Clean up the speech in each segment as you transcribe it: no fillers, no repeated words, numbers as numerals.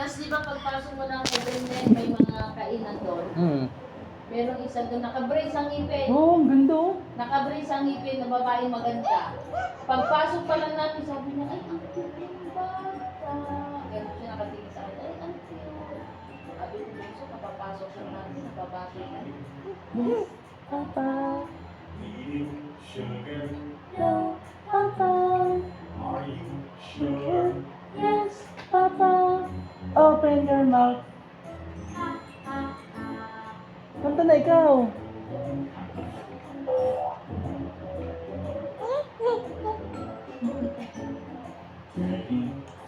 Tapos di ba pagpasok mo ng Heaven, may mga kainan doon. Merong isa doon, nakabrace ang ngipin. Oh, ang ganda oh. Nakabrace ang ngipin na babae maganda. Pagpasok pa lang natin, sabi niya, ay, ang cute ng bata. Ganun siya nakatingin sa akin, ay, ang cute. Sabi ko, gusto, kapapasok lang natin, napabasok na. Yes, Papa. Sugar, No, Papa. are you sure? Yes, Papa. Open your mouth. Kanta na ikaw.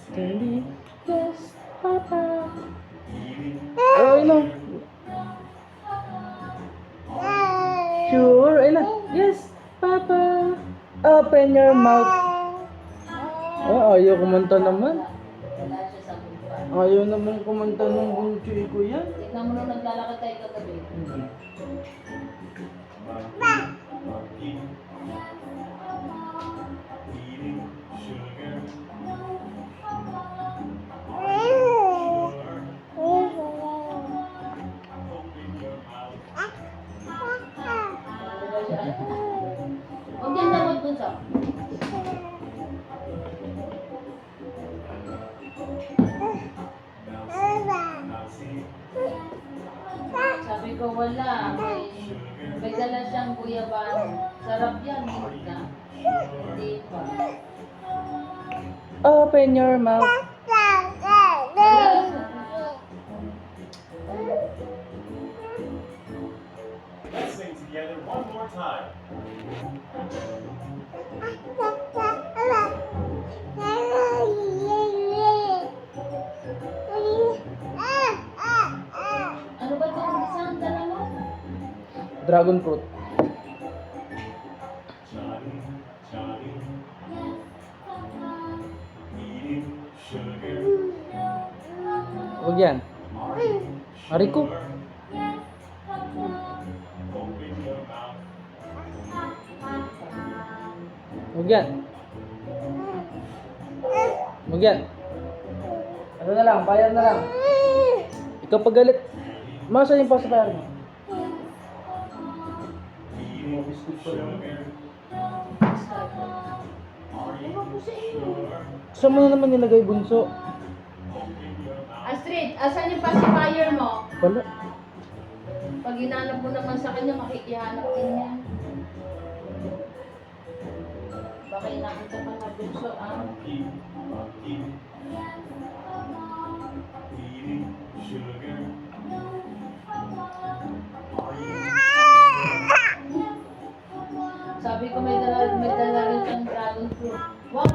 Steady. Yes, Papa. Ay, no. Sure, ay na. Yes, Papa. Open your mouth. Oh, ayaw kumanta naman. Wala siya sa buwan. Ayaw naman kumanta ng bunchi ko yan. Tignan mo nung naglalakad tayo kagabi. Eating sugar, open your mouth. Huwag yan dapat dun sa. Mousy, Sabi ko wala. May dala siyang guyaban. Sarap yan. Hindi pa. Open your mouth. let's sing together one more time. Ano ba itong isang dala mo? Dragon fruit. Johnny, Johnny, eating sugar. Huwag yan. Are you Ariko. sure? Open your mouth. Huwag yan. Huwag yan. Ano na lang, bayar na lang. Ikaw pag galit. Masa yung pasabayar mo? Eating sugar. Are you sure? Saan mo na naman nilagay bunso? Open your mouth. Astrid, asan yung pacifier mo? Wala. Pag hinanap mo naman sa kanya, makikihanap din yan. Baka inakita pa na bunso, ah. Monkey, monkey, eating sugar. Are you Sabi ko may dala rin siyang dragon fruit.